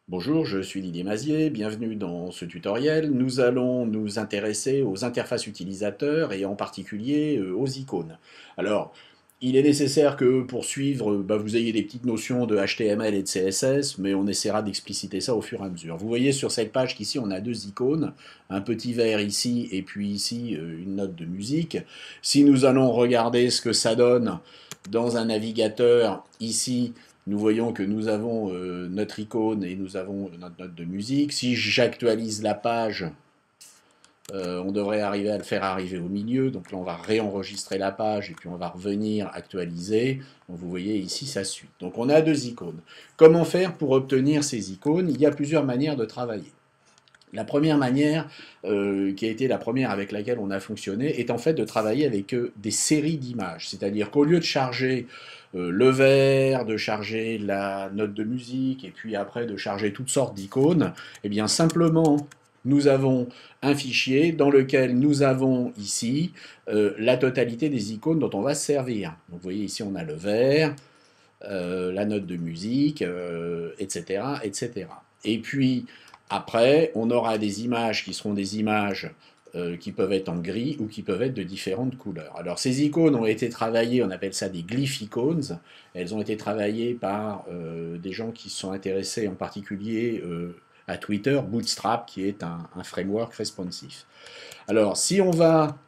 Bonjour, je suis Didier Mazier, bienvenue dans ce tutoriel. Nous allons nous intéresser aux interfaces utilisateurs et en particulier aux icônes. Alors, il est nécessaire que pour suivre, vous ayez des petites notions de HTML et de CSS, mais on essaiera d'expliciter ça au fur et à mesure. Vous voyez sur cette page qu'ici on a deux icônes, un petit vert ici et puis ici une note de musique. Si nous allons regarder ce que ça donne dans un navigateur, ici nous voyons que nous avons notre icône et nous avons notre note de musique. Si j'actualise la page, on devrait arriver à le faire arriver au milieu. Donc là, on va réenregistrer la page et puis on va revenir actualiser. Donc vous voyez ici, ça suit. Donc on a deux icônes. Comment faire pour obtenir ces icônes? Il y a plusieurs manières de travailler. La première manière, qui a été la première avec laquelle on a fonctionné, est en fait de travailler avec des séries d'images. C'est-à-dire qu'au lieu de charger le vert, de charger la note de musique, et puis après de charger toutes sortes d'icônes, eh bien simplement, nous avons un fichier dans lequel nous avons ici la totalité des icônes dont on va se servir. Donc vous voyez ici, on a le vert, la note de musique, etc., etc. Et puis, après, on aura des images qui seront des images qui peuvent être en gris ou qui peuvent être de différentes couleurs. Alors ces icônes ont été travaillées, on appelle ça des glyph icônes. Elles ont été travaillées par des gens qui se sont intéressés en particulier à Twitter, Bootstrap, qui est un framework responsif. Alors si on va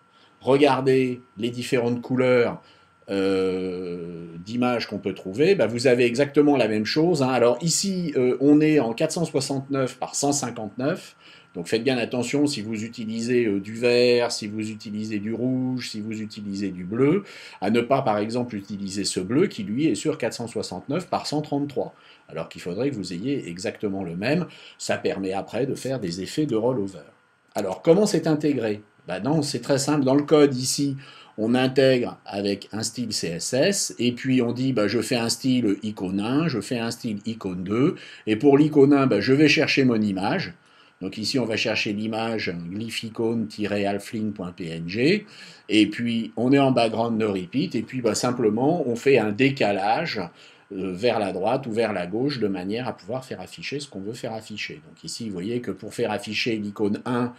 regarder les différentes couleurs d'images qu'on peut trouver, vous avez exactement la même chose. Hein. Alors ici, on est en 469 par 159. Donc faites bien attention si vous utilisez du vert, si vous utilisez du rouge, si vous utilisez du bleu, à ne pas par exemple utiliser ce bleu qui lui est sur 469 par 133. Alors qu'il faudrait que vous ayez exactement le même. Ça permet après de faire des effets de rollover. Alors comment c'est intégré? Non, c'est très simple. Dans le code ici, on intègre avec un style CSS, et puis on dit je fais un style icône 1, je fais un style icône 2, et pour l'icône 1, je vais chercher mon image. Donc ici, on va chercher l'image glyphicone-halfling.png, et puis on est en background no repeat, et puis simplement, on fait un décalage vers la droite ou vers la gauche de manière à pouvoir faire afficher ce qu'on veut faire afficher. Donc ici, vous voyez que pour faire afficher l'icône 1,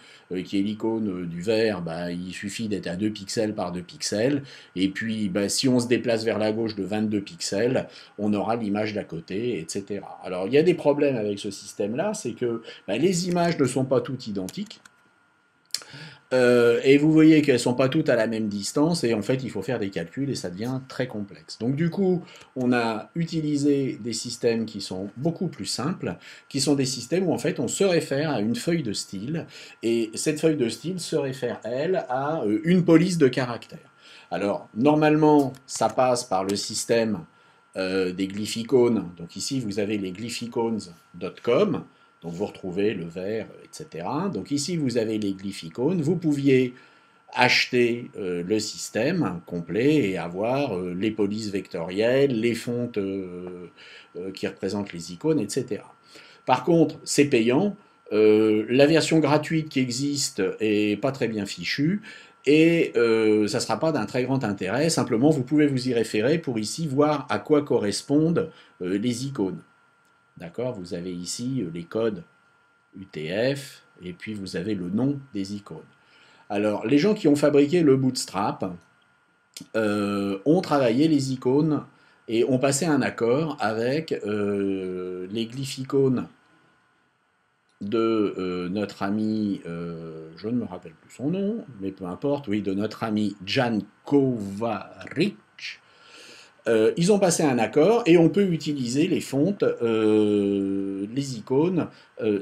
qui est l'icône du vert, il suffit d'être à 2 pixels par 2 pixels. Et puis, si on se déplace vers la gauche de 22 pixels, on aura l'image d'à côté, etc. Alors, il y a des problèmes avec ce système-là, c'est que les images ne sont pas toutes identiques. Et vous voyez qu'elles ne sont pas toutes à la même distance, et en fait il faut faire des calculs et ça devient très complexe. Donc du coup, on a utilisé des systèmes qui sont beaucoup plus simples, qui sont des systèmes où en fait on se réfère à une feuille de style, et cette feuille de style se réfère, elle, à une police de caractères. Alors, normalement, ça passe par le système des glyphicones. Donc ici, vous avez les glyphicones.com. Donc vous retrouvez le vert, etc. Donc ici, vous avez les glyphicones. Vous pouviez acheter le système complet et avoir les polices vectorielles, les fontes qui représentent les icônes, etc. Par contre, c'est payant. La version gratuite qui existe est pas très bien fichue et ça ne sera pas d'un très grand intérêt. Simplement, vous pouvez vous y référer pour ici voir à quoi correspondent les icônes. D'accord? Vous avez ici les codes UTF et puis vous avez le nom des icônes. Alors, les gens qui ont fabriqué le Bootstrap ont travaillé les icônes et ont passé un accord avec les glyphicones de notre ami, je ne me rappelle plus son nom, mais peu importe, oui, de notre ami Jan Kovarik. Ils ont passé un accord et on peut utiliser les fontes, les icônes,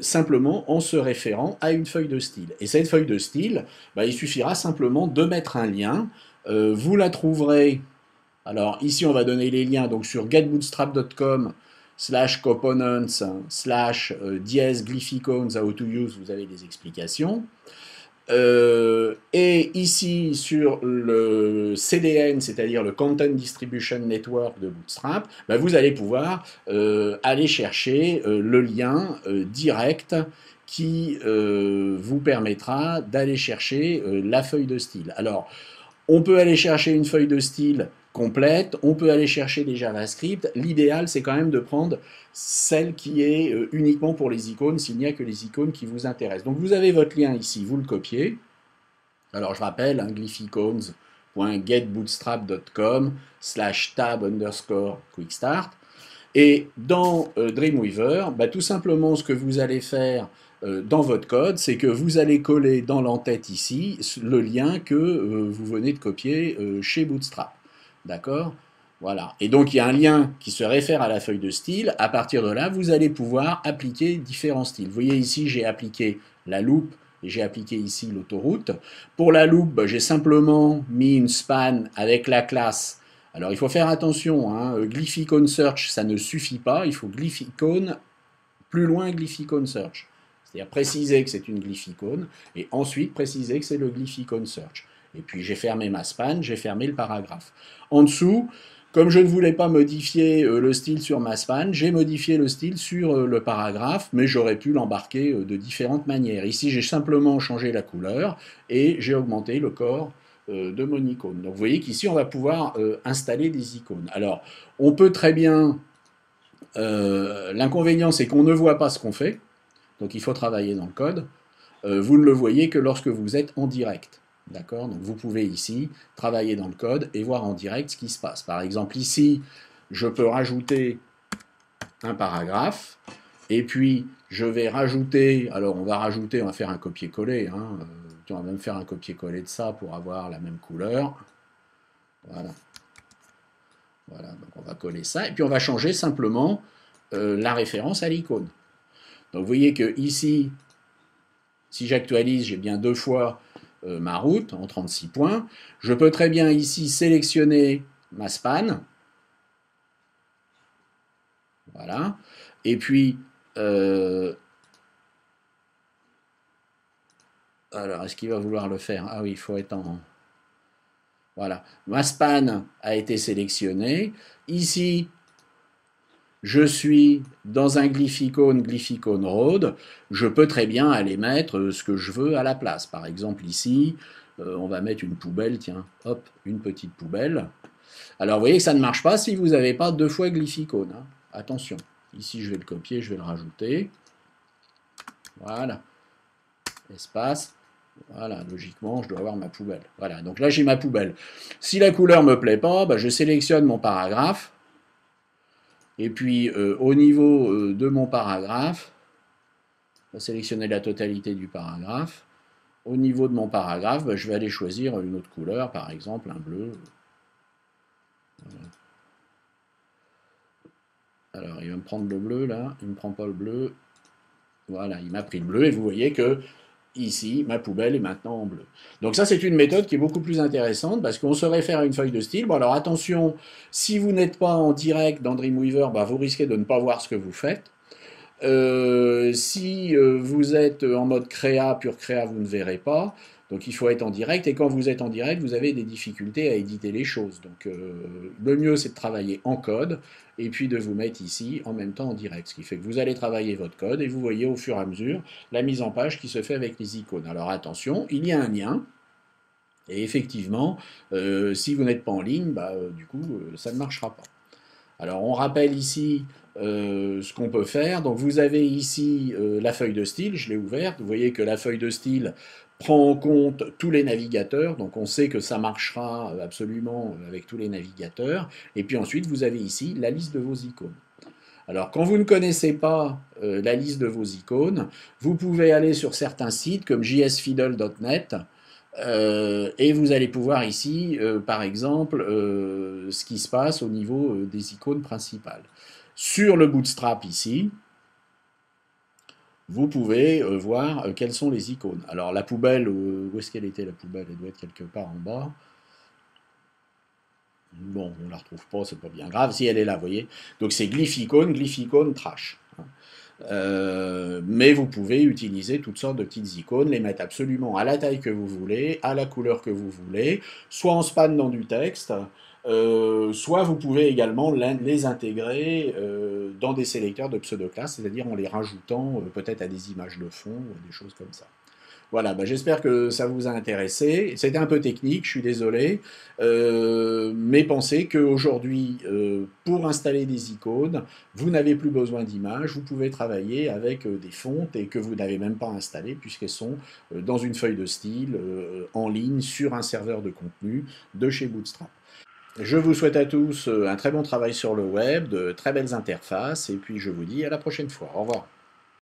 simplement en se référant à une feuille de style. Et cette feuille de style, il suffira simplement de mettre un lien. Vous la trouverez. Alors ici, on va donner les liens donc sur getbootstrap.com /components dièse glyphicones how to use, vous avez des explications. Et ici sur le CDN, c'est-à-dire le Content Distribution Network de Bootstrap, vous allez pouvoir aller chercher le lien direct qui vous permettra d'aller chercher la feuille de style. Alors, on peut aller chercher une feuille de style complète. On peut aller chercher des JavaScript. L'idéal, c'est quand même de prendre celle qui est uniquement pour les icônes, s'il n'y a que les icônes qui vous intéressent. Donc vous avez votre lien ici, vous le copiez. Alors je rappelle, hein, glyphicones.getbootstrap.com/tab_quickstart. Et dans Dreamweaver, bah, tout simplement ce que vous allez faire dans votre code, c'est que vous allez coller dans l'entête ici le lien que vous venez de copier chez Bootstrap. D'accord? Voilà. Et donc il y a un lien qui se réfère à la feuille de style. À partir de là, vous allez pouvoir appliquer différents styles. Vous voyez ici, j'ai appliqué la loupe et j'ai appliqué ici l'autoroute. Pour la loupe, bah, j'ai simplement mis une span avec la classe. Alors il faut faire attention, hein, glyphicone search, ça ne suffit pas, il faut glyphicone, plus loin glyphicone search. C'est-à-dire préciser que c'est une glyphicone, et ensuite préciser que c'est le glyphicone search. Et puis j'ai fermé ma span, j'ai fermé le paragraphe. En dessous, comme je ne voulais pas modifier le style sur ma span, j'ai modifié le style sur le paragraphe, mais j'aurais pu l'embarquer de différentes manières. Ici, j'ai simplement changé la couleur, et j'ai augmenté le corps de mon icône. Donc vous voyez qu'ici on va pouvoir installer des icônes. Alors on peut très bien, l'inconvénient c'est qu'on ne voit pas ce qu'on fait, donc il faut travailler dans le code. Vous ne le voyez que lorsque vous êtes en direct. D'accord? Donc vous pouvez ici travailler dans le code et voir en direct ce qui se passe. Par exemple ici, je peux rajouter un paragraphe, et puis je vais rajouter, alors on va faire un copier-coller, hein, on va même faire un copier-coller de ça pour avoir la même couleur. Voilà. Voilà, donc on va coller ça, et puis on va changer simplement la référence à l'icône. Donc vous voyez que ici, si j'actualise, j'ai bien deux fois ma route en 36 points. Je peux très bien ici sélectionner ma span. Voilà. Et puis, alors, est-ce qu'il va vouloir le faire? Ah oui, il faut être en... Voilà. Ma span a été sélectionnée. Ici, je suis dans un glyphicone road. Je peux très bien aller mettre ce que je veux à la place. Par exemple, ici, on va mettre une poubelle. Tiens, hop, une petite poubelle. Alors, vous voyez que ça ne marche pas si vous n'avez pas deux fois glyphicone. Hein. Attention. Ici, je vais le copier, je vais le rajouter. Voilà. Espace. Voilà, logiquement, je dois avoir ma poubelle. Voilà, donc là, j'ai ma poubelle. Si la couleur ne me plaît pas, bah, je sélectionne mon paragraphe. Et puis, au niveau de mon paragraphe, je vais sélectionner la totalité du paragraphe. Au niveau de mon paragraphe, bah, je vais aller choisir une autre couleur, par exemple un bleu. Voilà. Alors, il va me prendre le bleu, là. Il ne me prend pas le bleu. Voilà, il m'a pris le bleu. Et vous voyez que ici, ma poubelle est maintenant en bleu. Donc ça, c'est une méthode qui est beaucoup plus intéressante parce qu'on se réfère à une feuille de style. Bon, alors attention, si vous n'êtes pas en direct dans Dreamweaver, bah, vous risquez de ne pas voir ce que vous faites. Si vous êtes en mode créa, pure créa, vous ne verrez pas. Donc il faut être en direct, et quand vous êtes en direct, vous avez des difficultés à éditer les choses. Donc le mieux, c'est de travailler en code, et puis de vous mettre ici en même temps en direct. Ce qui fait que vous allez travailler votre code, et vous voyez au fur et à mesure la mise en page qui se fait avec les icônes. Alors attention, il y a un lien, et effectivement, si vous n'êtes pas en ligne, bah, du coup, ça ne marchera pas. Alors on rappelle ici ce qu'on peut faire. Donc vous avez ici la feuille de style, je l'ai ouverte. Vous voyez que la feuille de style prend en compte tous les navigateurs, donc on sait que ça marchera absolument avec tous les navigateurs. Et puis ensuite vous avez ici la liste de vos icônes. Alors quand vous ne connaissez pas la liste de vos icônes, vous pouvez aller sur certains sites comme jsfiddle.net. Et vous allez pouvoir ici, par exemple, ce qui se passe au niveau des icônes principales. Sur le Bootstrap ici, vous pouvez voir quelles sont les icônes. Alors la poubelle, où est-ce qu'elle était la poubelle? Elle doit être quelque part en bas. Bon, on ne la retrouve pas, c'est pas bien grave. Si elle est là, vous voyez. Donc c'est glyphicone, trash. Mais vous pouvez utiliser toutes sortes de petites icônes, les mettre absolument à la taille que vous voulez, à la couleur que vous voulez, soit en span dans du texte, soit vous pouvez également les intégrer dans des sélecteurs de pseudo-classes, c'est-à-dire en les rajoutant peut-être à des images de fond ou des choses comme ça. Voilà, bah, j'espère que ça vous a intéressé. C'était un peu technique, je suis désolé, mais pensez qu'aujourd'hui, pour installer des icônes, vous n'avez plus besoin d'images, vous pouvez travailler avec des fontes et que vous n'avez même pas installées puisqu'elles sont dans une feuille de style en ligne sur un serveur de contenu de chez Bootstrap. Je vous souhaite à tous un très bon travail sur le web, de très belles interfaces et puis je vous dis à la prochaine fois. Au revoir.